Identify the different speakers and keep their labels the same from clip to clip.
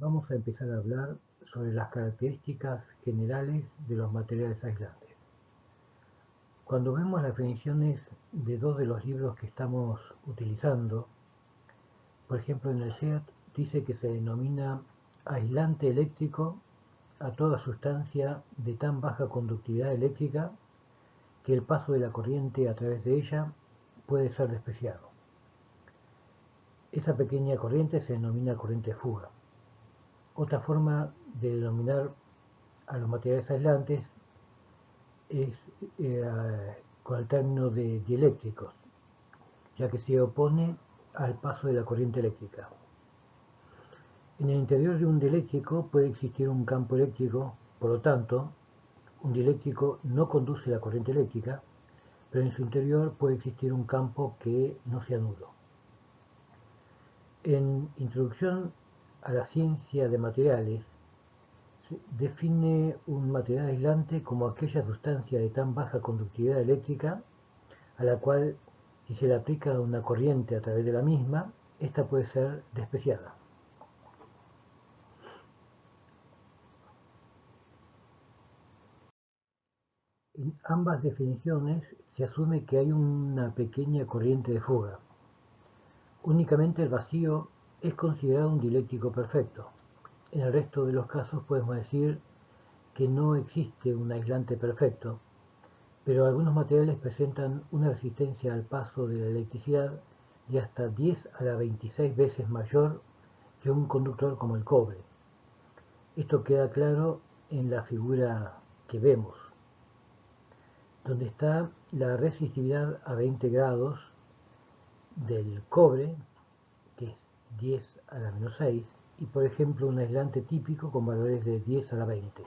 Speaker 1: Vamos a empezar a hablar sobre las características generales de los materiales aislantes. Cuando vemos las definiciones de dos de los libros que estamos utilizando, por ejemplo en el SEAT dice que se denomina aislante eléctrico a toda sustancia de tan baja conductividad eléctrica que el paso de la corriente a través de ella puede ser despreciado. Esa pequeña corriente se denomina corriente de fuga. Otra forma de denominar a los materiales aislantes es con el término de dieléctricos, ya que se opone al paso de la corriente eléctrica. En el interior de un dieléctrico puede existir un campo eléctrico, por lo tanto, un dieléctrico no conduce la corriente eléctrica, pero en su interior puede existir un campo que no sea nulo. En Introducción a la ciencia de materiales, se define un material aislante como aquella sustancia de tan baja conductividad eléctrica a la cual, si se le aplica una corriente a través de la misma, esta puede ser despreciada. En ambas definiciones se asume que hay una pequeña corriente de fuga. Únicamente el vacío es considerado un dieléctrico perfecto. En el resto de los casos podemos decir que no existe un aislante perfecto, pero algunos materiales presentan una resistencia al paso de la electricidad de hasta 10 a la 26 veces mayor que un conductor como el cobre. Esto queda claro en la figura que vemos, donde está la resistividad a 20 grados del cobre, que es 10 a la menos 6, y por ejemplo un aislante típico con valores de 10 a la 20.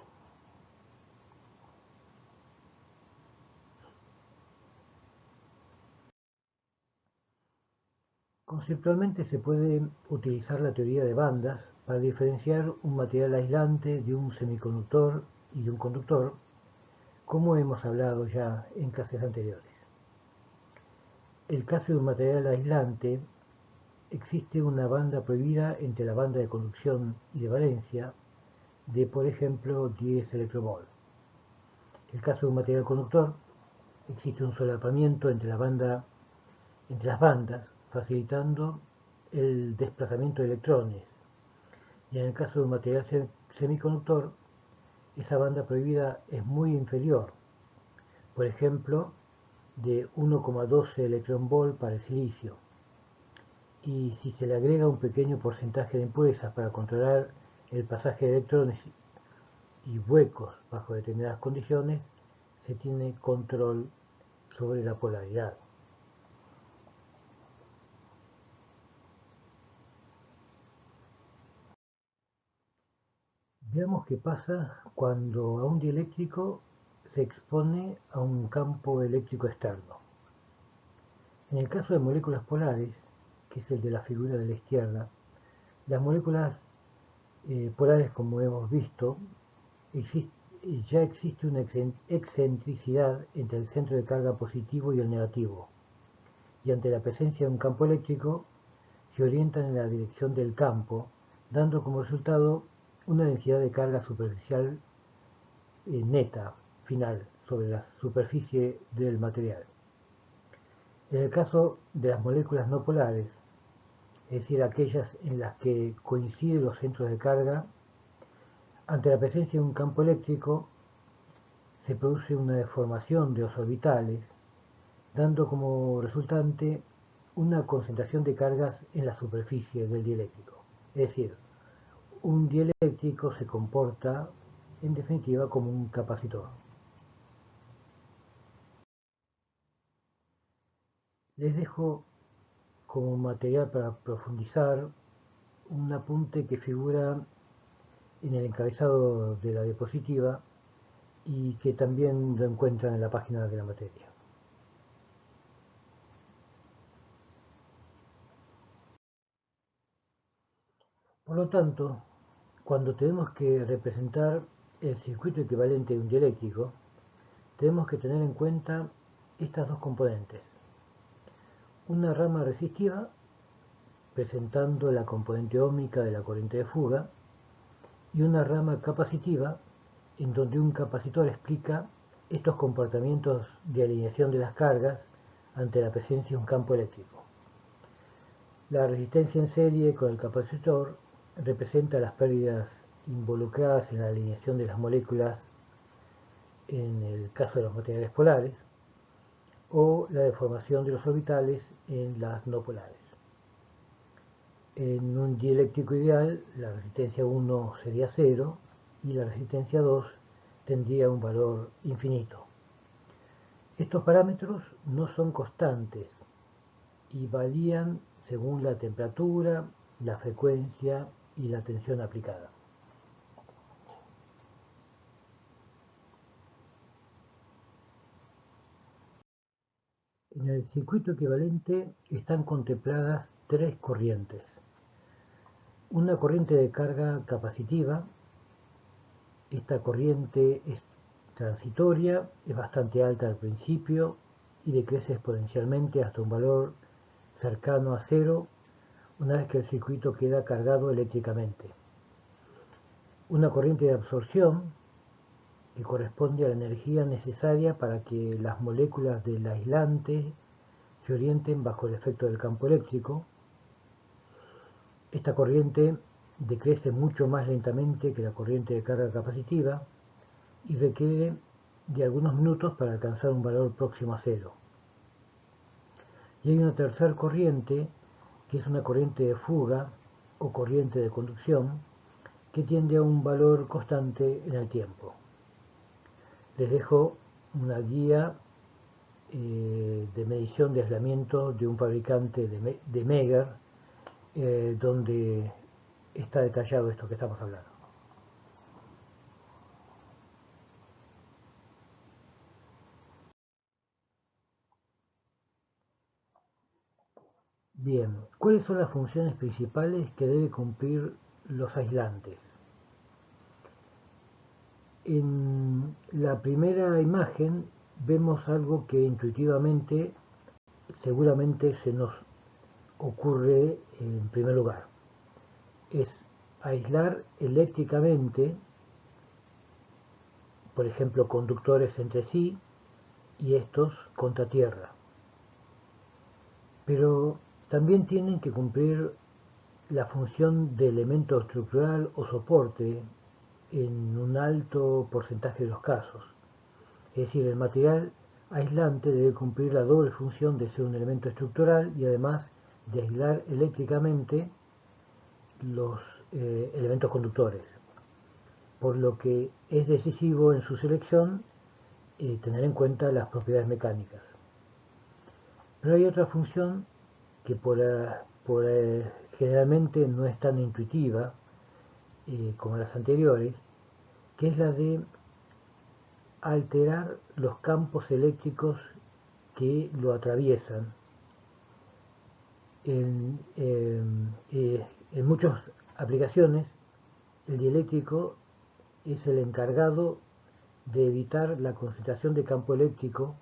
Speaker 1: Conceptualmente se puede utilizar la teoría de bandas para diferenciar un material aislante de un semiconductor y de un conductor, como hemos hablado ya en clases anteriores. El caso de un material aislante, existe una banda prohibida entre la banda de conducción y de valencia de, por ejemplo, 10 electrovolts. El caso de un material conductor, existe un solapamiento entre las bandas, facilitando el desplazamiento de electrones. Y en el caso de un material semiconductor, esa banda prohibida es muy inferior, por ejemplo, de 1,12 electronvolt para el silicio. Y si se le agrega un pequeño porcentaje de impurezas para controlar el pasaje de electrones y huecos bajo determinadas condiciones, se tiene control sobre la polaridad. Veamos qué pasa cuando a un dieléctrico se expone a un campo eléctrico externo. En el caso de moléculas polares, que es el de la figura de la izquierda, las moléculas polares, como hemos visto, ya existe una excentricidad entre el centro de carga positivo y el negativo, y ante la presencia de un campo eléctrico se orientan en la dirección del campo, dando como resultado una densidad de carga superficial neta final sobre la superficie del material. En el caso de las moléculas no polares, es decir, aquellas en las que coinciden los centros de carga, ante la presencia de un campo eléctrico se produce una deformación de los orbitales, dando como resultante una concentración de cargas en la superficie del dieléctrico. Es decir, un dieléctrico se comporta, en definitiva, como un capacitor. Les dejo como material para profundizar un apunte que figura en el encabezado de la diapositiva y que también lo encuentran en la página de la materia. Por lo tanto, cuando tenemos que representar el circuito equivalente de un dieléctrico, tenemos que tener en cuenta estas dos componentes. Una rama resistiva, presentando la componente óhmica de la corriente de fuga, y una rama capacitiva en donde un capacitor explica estos comportamientos de alineación de las cargas ante la presencia de un campo eléctrico. La resistencia en serie con el capacitor representa las pérdidas involucradas en la alineación de las moléculas en el caso de los materiales polares o la deformación de los orbitales en las no polares. En un dieléctrico ideal, la resistencia 1 sería 0 y la resistencia 2 tendría un valor infinito. Estos parámetros no son constantes y varían según la temperatura, la frecuencia y la tensión aplicada. En el circuito equivalente están contempladas tres corrientes. Una corriente de carga capacitiva. Esta corriente es transitoria, es bastante alta al principio y decrece exponencialmente hasta un valor cercano a cero una vez que el circuito queda cargado eléctricamente. Una corriente de absorción que corresponde a la energía necesaria para que las moléculas del aislante se orienten bajo el efecto del campo eléctrico. Esta corriente decrece mucho más lentamente que la corriente de carga capacitiva y requiere de algunos minutos para alcanzar un valor próximo a cero. Y hay una tercera corriente, que es una corriente de fuga o corriente de conducción, que tiende a un valor constante en el tiempo. Les dejo una guía de medición de aislamiento de un fabricante de Megger, donde está detallado esto que estamos hablando. Bien, ¿cuáles son las funciones principales que deben cumplir los aislantes? En la primera imagen vemos algo que intuitivamente seguramente se nos ocurre en primer lugar. Es aislar eléctricamente, por ejemplo, conductores entre sí y estos contra tierra. Pero también tienen que cumplir la función de elemento estructural o soporte en un alto porcentaje de los casos. Es decir, el material aislante debe cumplir la doble función de ser un elemento estructural y además de aislar eléctricamente los elementos conductores, por lo que es decisivo en su selección tener en cuenta las propiedades mecánicas. Pero hay otra función que generalmente no es tan intuitiva como las anteriores, que es la de alterar los campos eléctricos que lo atraviesan. En muchas aplicaciones, el dieléctrico es el encargado de evitar la concentración de campo eléctrico,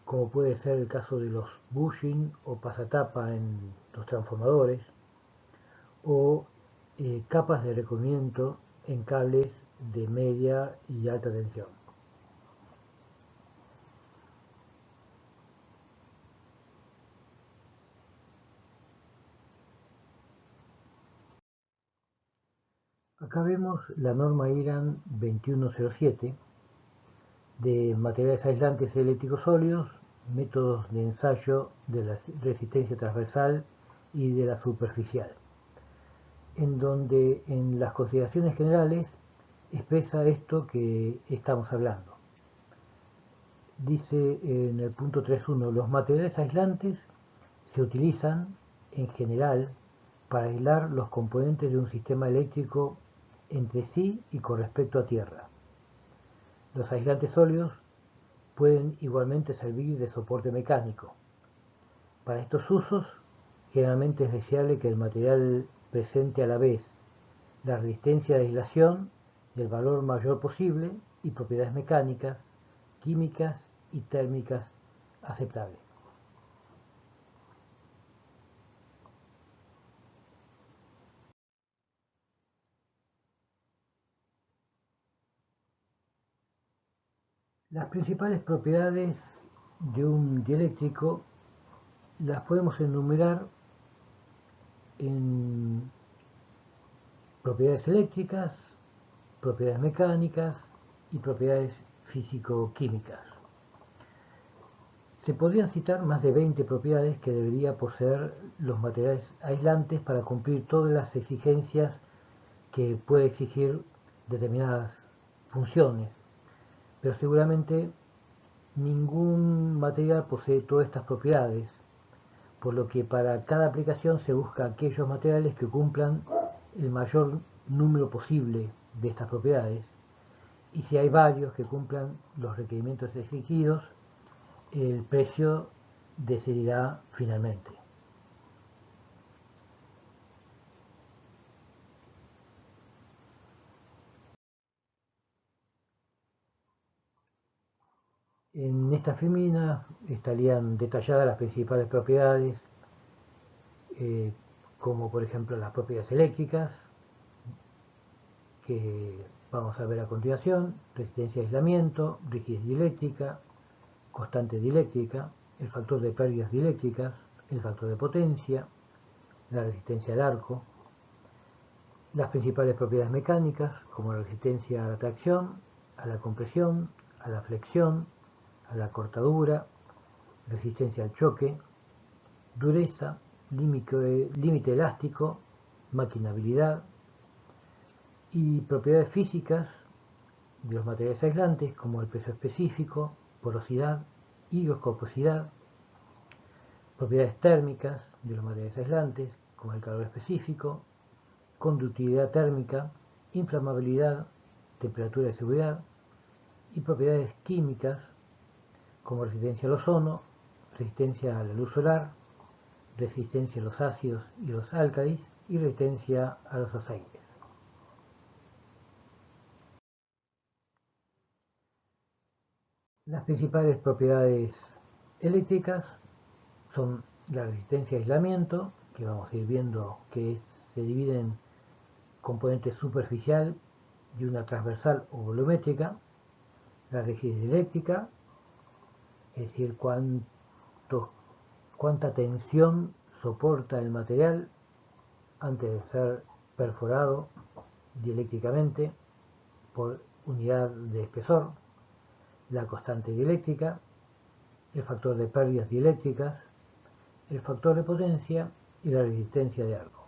Speaker 1: como puede ser el caso de los bushing o pasatapa en los transformadores, o capas de recubrimiento en cables de media y alta tensión. Acá vemos la norma IRAN 2107 de materiales aislantes eléctricos sólidos, métodos de ensayo de la resistencia transversal y de la superficial, en donde en las consideraciones generales expresa esto que estamos hablando. Dice en el punto 3.1, los materiales aislantes se utilizan en general para aislar los componentes de un sistema eléctrico entre sí y con respecto a tierra. Los aislantes sólidos pueden igualmente servir de soporte mecánico. Para estos usos, generalmente es deseable que el material presente a la vez la resistencia de aislación del valor mayor posible y propiedades mecánicas, químicas y térmicas aceptables. Las principales propiedades de un dieléctrico las podemos enumerar en propiedades eléctricas, propiedades mecánicas y propiedades físico-químicas. Se podrían citar más de 20 propiedades que debería poseer los materiales aislantes para cumplir todas las exigencias que puede exigir determinadas funciones, pero seguramente ningún material posee todas estas propiedades, por lo que para cada aplicación se busca aquellos materiales que cumplan el mayor número posible de estas propiedades, y si hay varios que cumplan los requerimientos exigidos, el precio decidirá finalmente. En esta filmina estarían detalladas las principales propiedades, eh, como por ejemplo las propiedades eléctricas, que vamos a ver a continuación: resistencia a aislamiento, rigidez dieléctrica, constante dieléctrica, el factor de pérdidas dieléctricas, el factor de potencia, la resistencia al arco, las principales propiedades mecánicas, como la resistencia a la tracción, a la compresión, a la flexión, a la cortadura, resistencia al choque, dureza, límite elástico, maquinabilidad, y propiedades físicas de los materiales aislantes, como el peso específico, porosidad, higroscoposidad, propiedades térmicas de los materiales aislantes, como el calor específico, conductividad térmica, inflamabilidad, temperatura de seguridad, y propiedades químicas como resistencia al ozono, resistencia a la luz solar, resistencia a los ácidos y los álcalis, y resistencia a los aceites. Las principales propiedades eléctricas son la resistencia a aislamiento, que vamos a ir viendo que se divide en componente superficial y una transversal o volumétrica, la rigidez eléctrica, es decir, cuánta tensión soporta el material antes de ser perforado dieléctricamente por unidad de espesor, la constante dieléctrica, el factor de pérdidas dieléctricas, el factor de potencia y la resistencia de arco.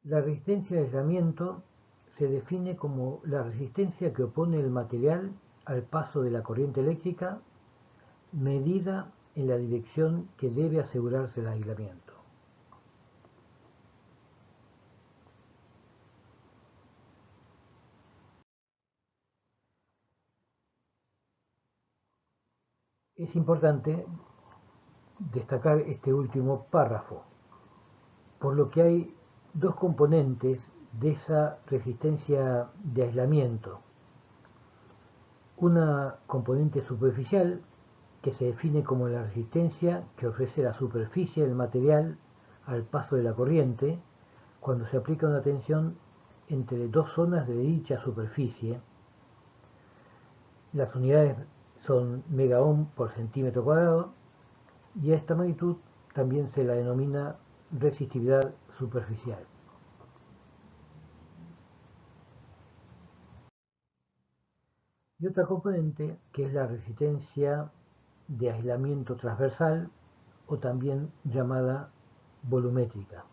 Speaker 1: La resistencia de aislamiento se define como la resistencia que opone el material al paso de la corriente eléctrica medida en la dirección que debe asegurarse el aislamiento. Es importante destacar este último párrafo, por lo que hay dos componentes de esa resistencia de aislamiento. Una componente superficial, que se define como la resistencia que ofrece la superficie del material al paso de la corriente cuando se aplica una tensión entre dos zonas de dicha superficie. Las unidades son megaohm por centímetro cuadrado, y a esta magnitud también se la denomina resistividad superficial. Y otra componente, que es la resistencia de aislamiento transversal, o también llamada volumétrica.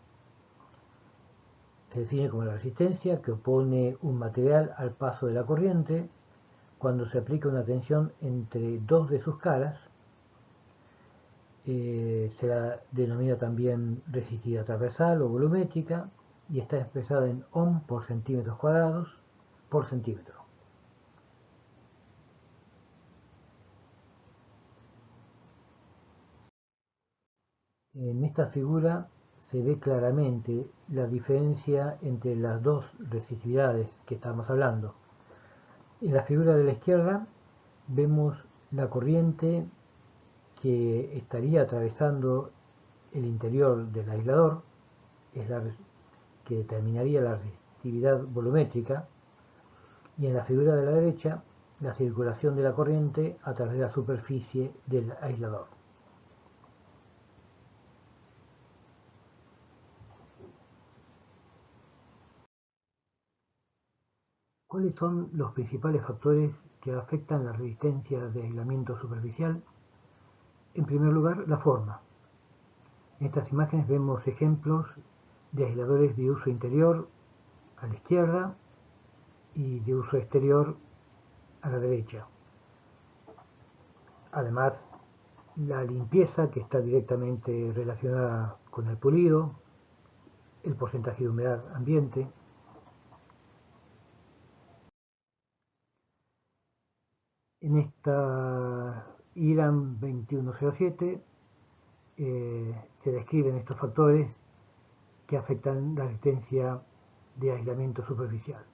Speaker 1: Se define como la resistencia que opone un material al paso de la corriente cuando se aplica una tensión entre dos de sus caras. Se la denomina también resistividad transversal o volumétrica, y está expresada en ohm por centímetros cuadrados por centímetro. En esta figura se ve claramente la diferencia entre las dos resistividades que estamos hablando. En la figura de la izquierda vemos la corriente que estaría atravesando el interior del aislador, es la que determinaría la resistividad volumétrica, y en la figura de la derecha la circulación de la corriente a través de la superficie del aislador. ¿Cuáles son los principales factores que afectan la resistencia de aislamiento superficial? En primer lugar, la forma. En estas imágenes vemos ejemplos de aisladores de uso interior a la izquierda y de uso exterior a la derecha. Además, la limpieza, que está directamente relacionada con el pulido, el porcentaje de humedad ambiente. En esta IRAM 2107 se describen estos factores que afectan la resistencia de aislamiento superficial.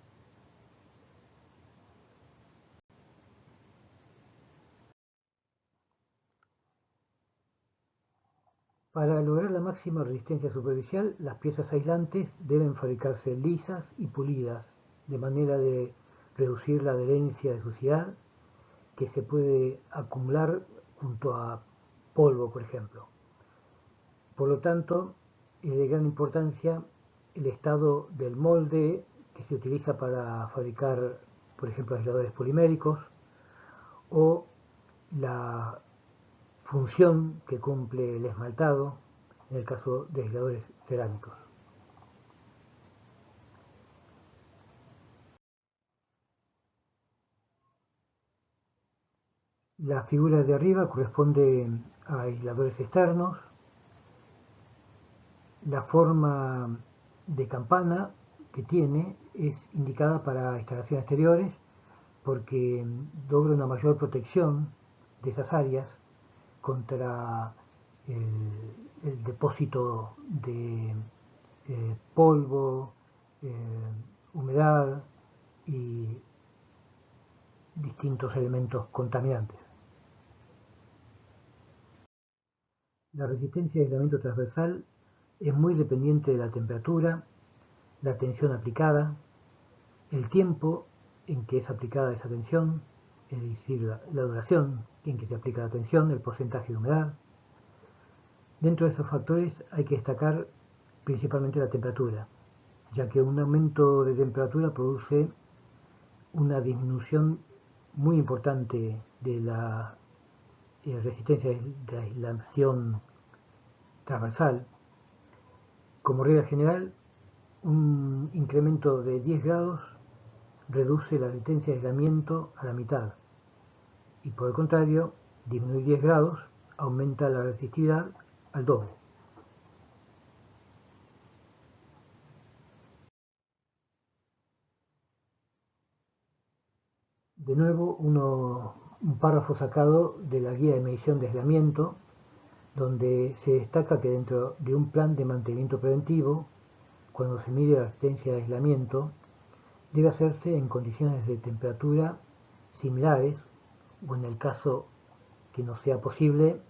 Speaker 1: Para lograr la máxima resistencia superficial, las piezas aislantes deben fabricarse lisas y pulidas, de manera de reducir la adherencia de suciedad que se puede acumular junto a polvo, por ejemplo. Por lo tanto, es de gran importancia el estado del molde que se utiliza para fabricar, por ejemplo, aisladores poliméricos, o la función que cumple el esmaltado en el caso de aisladores cerámicos. La figura de arriba corresponde a aisladores externos. La forma de campana que tiene es indicada para instalaciones exteriores porque logra una mayor protección de esas áreas contra el depósito de polvo, humedad y distintos elementos contaminantes. La resistencia de aislamiento transversal es muy dependiente de la temperatura, la tensión aplicada, el tiempo en que es aplicada esa tensión, es decir, la duración en que se aplica la tensión, el porcentaje de humedad. Dentro de esos factores hay que destacar principalmente la temperatura, ya que un aumento de temperatura produce una disminución muy importante de la resistencia de aislación transversal. Como regla general, un incremento de 10 grados reduce la resistencia de aislamiento a la mitad, y por el contrario, disminuir 10 grados aumenta la resistividad al doble. De nuevo, un párrafo sacado de la guía de medición de aislamiento, donde se destaca que dentro de un plan de mantenimiento preventivo, cuando se mide la resistencia de aislamiento, debe hacerse en condiciones de temperatura similares, o en el caso que no sea posible,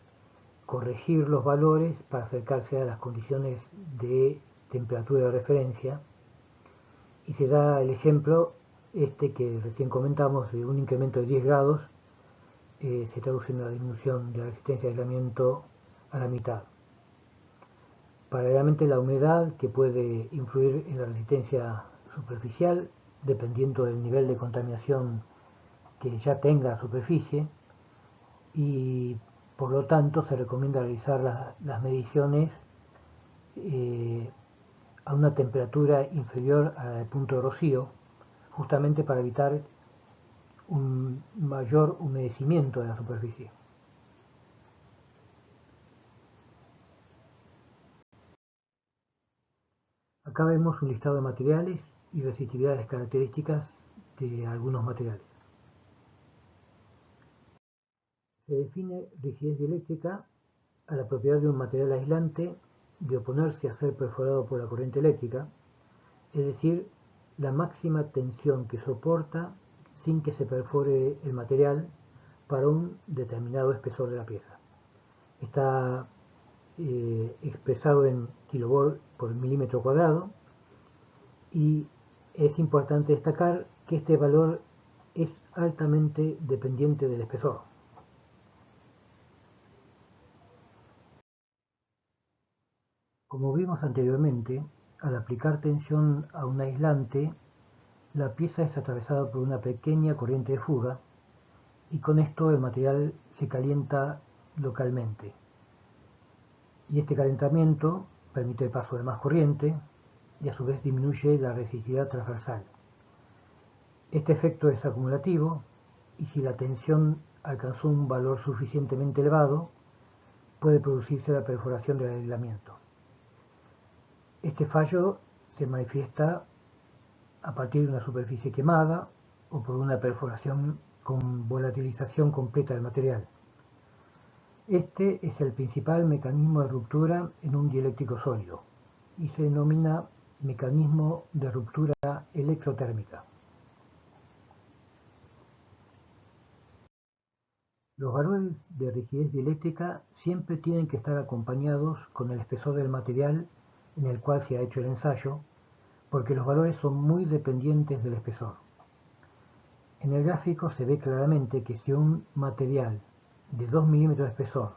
Speaker 1: corregir los valores para acercarse a las condiciones de temperatura de referencia, y se da el ejemplo que recién comentamos de un incremento de 10 grados se traduce en una disminución de la resistencia de aislamiento a la mitad. Paralelamente, la humedad, que puede influir en la resistencia superficial dependiendo del nivel de contaminación que ya tenga la superficie, y por lo tanto se recomienda realizar las mediciones a una temperatura inferior a la del punto de rocío, justamente para evitar un mayor humedecimiento de la superficie. Acá vemos un listado de materiales y resistividades características de algunos materiales. Se define rigidez dieléctrica a la propiedad de un material aislante de oponerse a ser perforado por la corriente eléctrica, es decir, la máxima tensión que soporta sin que se perfore el material para un determinado espesor de la pieza. Está expresado en kilovolt por milímetro cuadrado, y Es importante destacar que este valor es altamente dependiente del espesor. Como vimos anteriormente, al aplicar tensión a un aislante, la pieza es atravesada por una pequeña corriente de fuga y con esto el material se calienta localmente. Y este calentamiento permite el paso de más corriente y a su vez disminuye la resistividad transversal. Este efecto es acumulativo y si la tensión alcanzó un valor suficientemente elevado, puede producirse la perforación del aislamiento. Este fallo se manifiesta a partir de una superficie quemada o por una perforación con volatilización completa del material. Este es el principal mecanismo de ruptura en un dieléctrico sólido y se denomina mecanismo de ruptura electrotérmica. Los valores de rigidez dieléctrica siempre tienen que estar acompañados con el espesor del material en el cual se ha hecho el ensayo, porque los valores son muy dependientes del espesor. En el gráfico se ve claramente que si un material de 2 milímetros de espesor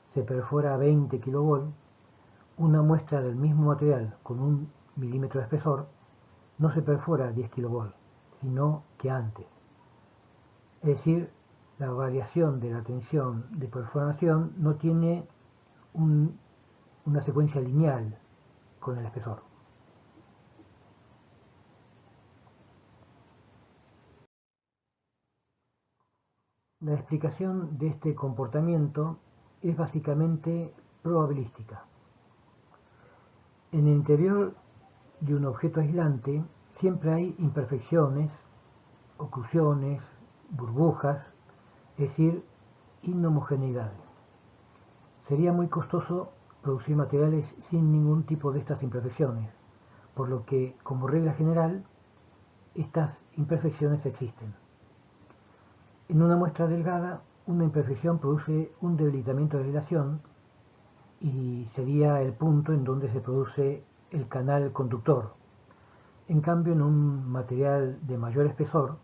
Speaker 1: se perfora a 20 kV, una muestra del mismo material con 1 milímetro de espesor no se perfora a 10 kV, sino que antes. Es decir, la variación de la tensión de perforación no tiene una secuencia lineal con el espesor. La explicación de este comportamiento es básicamente probabilística. En el interior de un objeto aislante siempre hay imperfecciones, oclusiones, burbujas, es decir, inhomogeneidades. Sería muy costoso producir materiales sin ningún tipo de estas imperfecciones, por lo que, como regla general, estas imperfecciones existen. En una muestra delgada, una imperfección produce un debilitamiento de relación y sería el punto en donde se produce el canal conductor. En cambio, en un material de mayor espesor,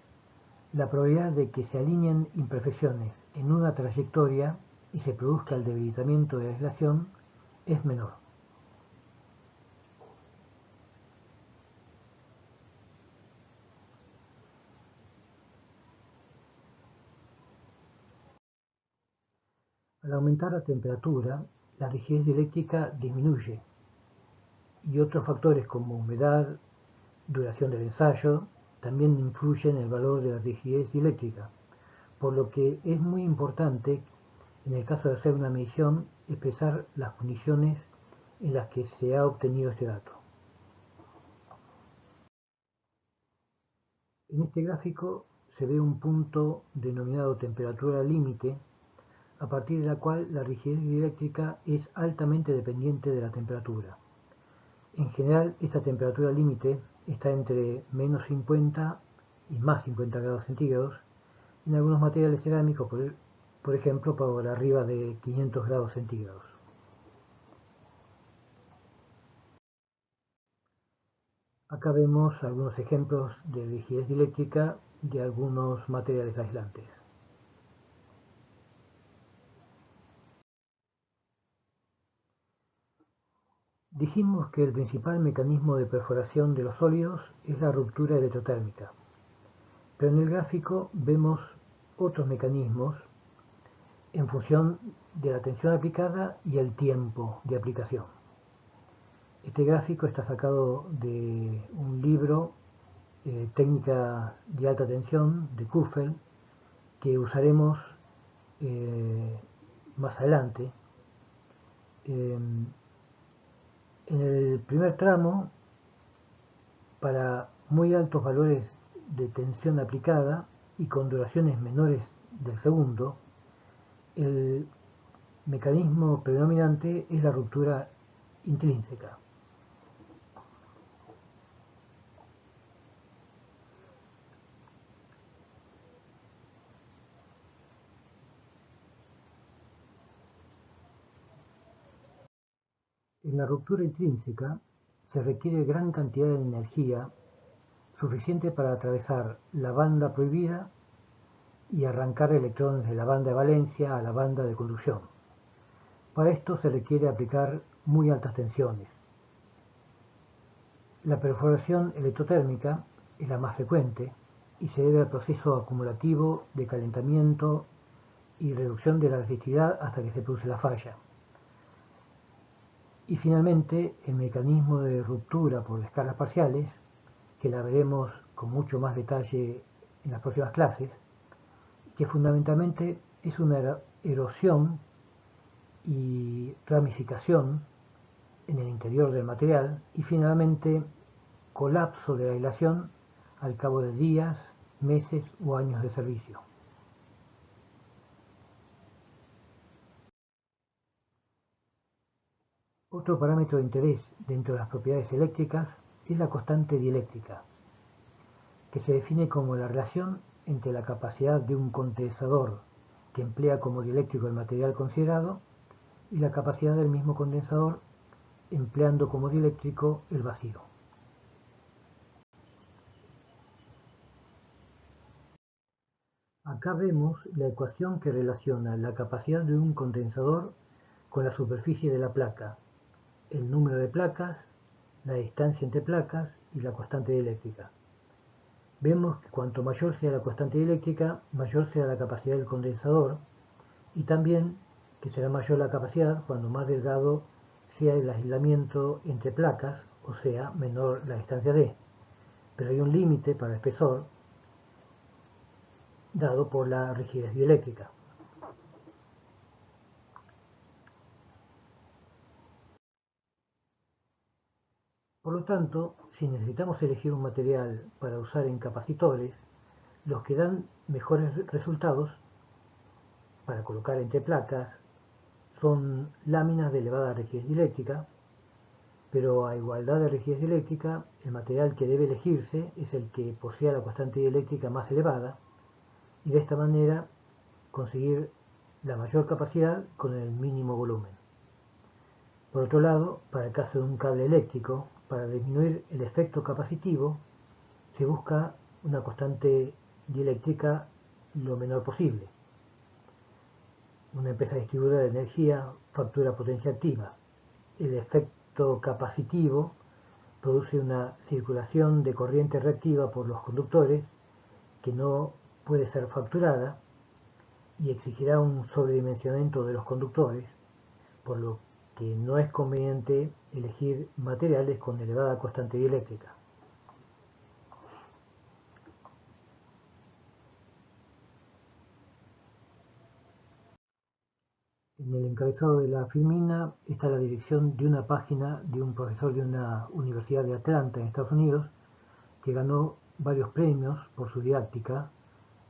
Speaker 1: la probabilidad de que se alineen imperfecciones en una trayectoria y se produzca el debilitamiento de la aislación es menor. Al aumentar la temperatura, la rigidez dieléctrica disminuye y otros factores como humedad, duración del ensayo, también influyen en el valor de la rigidez dieléctrica, por lo que es muy importante, en el caso de hacer una medición, expresar las condiciones en las que se ha obtenido este dato. En este gráfico se ve un punto denominado temperatura límite, a partir de la cual la rigidez dieléctrica es altamente dependiente de la temperatura. En general, esta temperatura límite está entre menos 50 y más 50 grados centígrados. En algunos materiales cerámicos, por ejemplo, por arriba de 500 grados centígrados. Acá vemos algunos ejemplos de rigidez dieléctrica de algunos materiales aislantes. Dijimos que el principal mecanismo de perforación de los sólidos es la ruptura electrotérmica, pero en el gráfico vemos otros mecanismos en función de la tensión aplicada y el tiempo de aplicación. Este gráfico está sacado de un libro, Técnica de alta tensión, de Kuffel, que usaremos más adelante. En el primer tramo, para muy altos valores de tensión aplicada y con duraciones menores del segundo, el mecanismo predominante es la ruptura intrínseca. En la ruptura intrínseca se requiere gran cantidad de energía suficiente para atravesar la banda prohibida y arrancar electrones de la banda de valencia a la banda de conducción. Para esto se requiere aplicar muy altas tensiones. La perforación electrotérmica es la más frecuente y se debe al proceso acumulativo de calentamiento y reducción de la resistividad hasta que se produce la falla. Y finalmente, el mecanismo de ruptura por descargas parciales, que la veremos con mucho más detalle en las próximas clases, que fundamentalmente es una erosión y ramificación en el interior del material y finalmente colapso de la aislación al cabo de días, meses o años de servicio. Otro parámetro de interés dentro de las propiedades eléctricas es la constante dieléctrica, que se define como la relación entre la capacidad de un condensador que emplea como dieléctrico el material considerado y la capacidad del mismo condensador empleando como dieléctrico el vacío. Acá vemos la ecuación que relaciona la capacidad de un condensador con la superficie de la placa, el número de placas, la distancia entre placas y la constante dieléctrica. Vemos que cuanto mayor sea la constante dieléctrica, mayor será la capacidad del condensador y también que será mayor la capacidad cuando más delgado sea el aislamiento entre placas, o sea, menor la distancia d. Pero hay un límite para el espesor dado por la rigidez dieléctrica. Por lo tanto, si necesitamos elegir un material para usar en capacitores, los que dan mejores resultados para colocar entre placas son láminas de elevada rigidez dieléctrica, pero a igualdad de rigidez dieléctrica, el material que debe elegirse es el que posea la constante dieléctrica más elevada y de esta manera conseguir la mayor capacidad con el mínimo volumen. Por otro lado, para el caso de un cable eléctrico, para disminuir el efecto capacitivo, se busca una constante dieléctrica lo menor posible. Una empresa distribuidora de energía factura potencia activa. El efecto capacitivo produce una circulación de corriente reactiva por los conductores que no puede ser facturada y exigirá un sobredimensionamiento de los conductores, por lo que no es conveniente elegir materiales con elevada constante dieléctrica. En el encabezado de la filmina está la dirección de una página de un profesor de una universidad de Atlanta, en Estados Unidos, que ganó varios premios por su didáctica,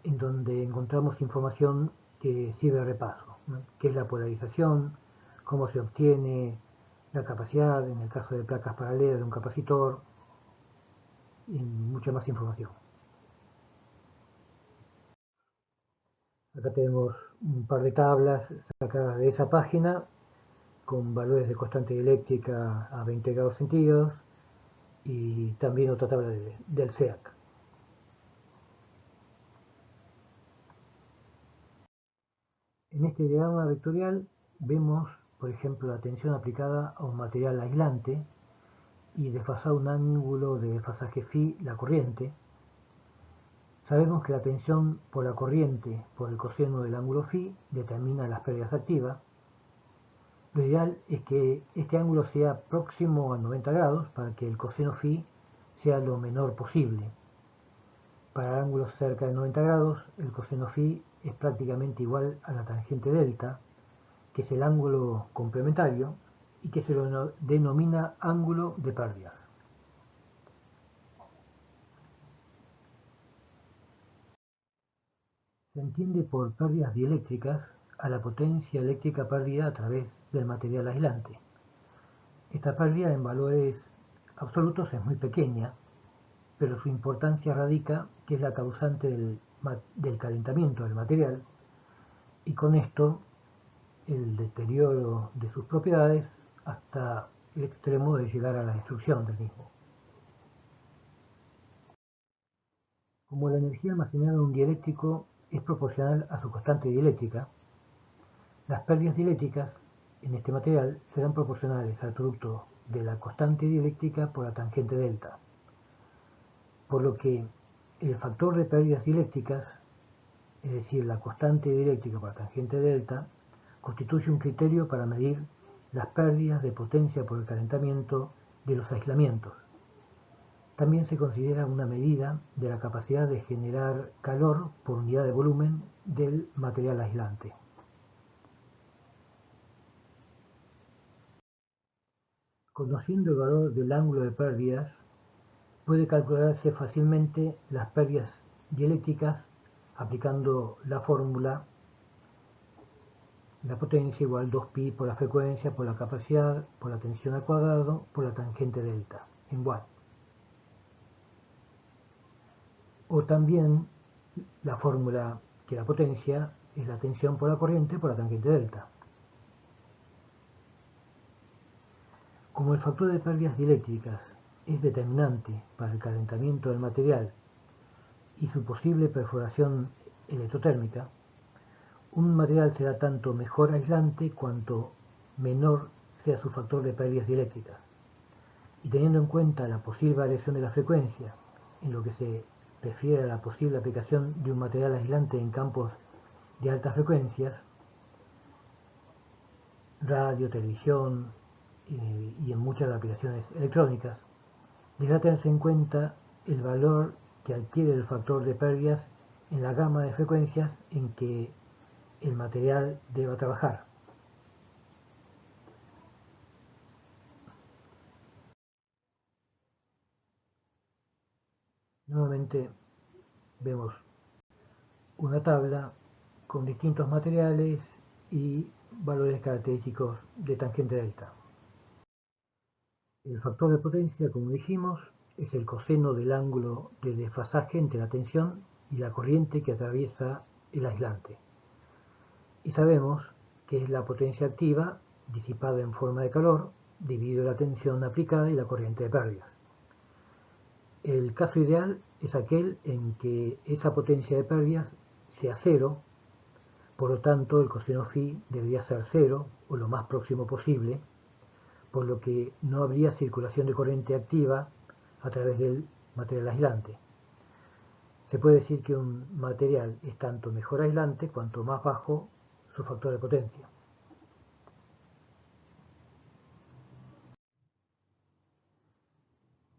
Speaker 1: en donde encontramos información que sirve de repaso, ¿no? Qué es la polarización, cómo se obtiene la capacidad en el caso de placas paralelas de un capacitor y mucha más información. Acá tenemos un par de tablas sacadas de esa página con valores de constante dieléctrica a 20 grados centígrados y también otra tabla del SEAC. En este diagrama vectorial vemos, por ejemplo, la tensión aplicada a un material aislante y desfasado un ángulo de desfasaje phi la corriente. Sabemos que la tensión por la corriente por el coseno del ángulo phi determina las pérdidas activas. Lo ideal es que este ángulo sea próximo a 90 grados para que el coseno phi sea lo menor posible. Para ángulos cerca de 90 grados, el coseno phi es prácticamente igual a la tangente delta, que es el ángulo complementario y que se lo denomina ángulo de pérdidas. Se entiende por pérdidas dieléctricas a la potencia eléctrica perdida a través del material aislante. Esta pérdida en valores absolutos es muy pequeña, pero su importancia radica que es la causante del calentamiento del material y con esto el deterioro de sus propiedades hasta el extremo de llegar a la destrucción del mismo. Como la energía almacenada en un dieléctrico es proporcional a su constante dieléctrica, las pérdidas dieléctricas en este material serán proporcionales al producto de la constante dieléctrica por la tangente delta, por lo que el factor de pérdidas dieléctricas, es decir, la constante dieléctrica por la tangente delta, constituye un criterio para medir las pérdidas de potencia por el calentamiento de los aislamientos. También se considera una medida de la capacidad de generar calor por unidad de volumen del material aislante. Conociendo el valor del ángulo de pérdidas, puede calcularse fácilmente las pérdidas dieléctricas aplicando la fórmula la potencia igual 2pi por la frecuencia por la capacidad por la tensión al cuadrado por la tangente delta en watt. O también la fórmula que la potencia es la tensión por la corriente por la tangente delta. Como el factor de pérdidas dieléctricas es determinante para el calentamiento del material y su posible perforación electrotérmica, un material será tanto mejor aislante cuanto menor sea su factor de pérdidas dieléctricas. Y teniendo en cuenta la posible variación de la frecuencia, en lo que se refiere a la posible aplicación de un material aislante en campos de altas frecuencias, radio, televisión y en muchas aplicaciones electrónicas, deberá tenerse en cuenta el valor que adquiere el factor de pérdidas en la gama de frecuencias en que el material deba trabajar. Nuevamente vemos una tabla con distintos materiales y valores característicos de tangente delta. El factor de potencia, como dijimos, es el coseno del ángulo de desfasaje entre la tensión y la corriente que atraviesa el aislante. Y sabemos que es la potencia activa disipada en forma de calor dividido la tensión aplicada y la corriente de pérdidas. El caso ideal es aquel en que esa potencia de pérdidas sea cero, por lo tanto el coseno phi debería ser cero o lo más próximo posible, por lo que no habría circulación de corriente activa a través del material aislante. Se puede decir que un material es tanto mejor aislante cuanto más bajo su factor de potencia.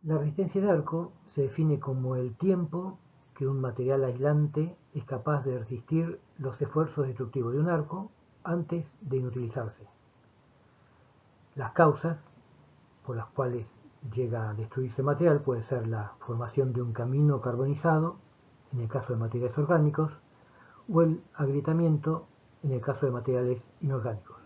Speaker 1: La resistencia de arco se define como el tiempo que un material aislante es capaz de resistir los esfuerzos destructivos de un arco antes de inutilizarse. Las causas por las cuales llega a destruirse material puede ser la formación de un camino carbonizado, en el caso de materiales orgánicos, o el agrietamiento, en el caso de materiales inorgánicos.